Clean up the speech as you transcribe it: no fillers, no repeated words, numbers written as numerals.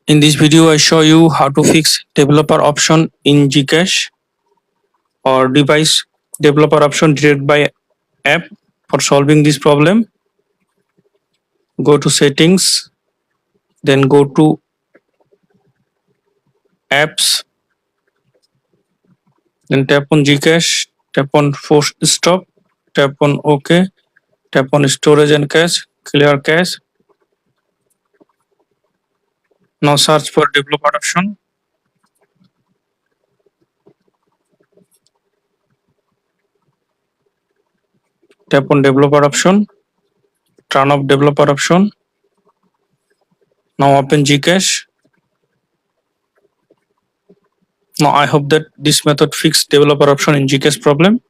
In this video, I show you how to fix developer option in Gcash or device developer option directed by app. For solving this problem, go to settings, then go to apps, then tap on Gcash, tap on force stop, tap on OK, tap on storage and cache, clear cache. Now search for developer option. Tap on developer option, turn off developer option. Now open Gcash. Now I hope that this method fixed developer option in Gcash problem.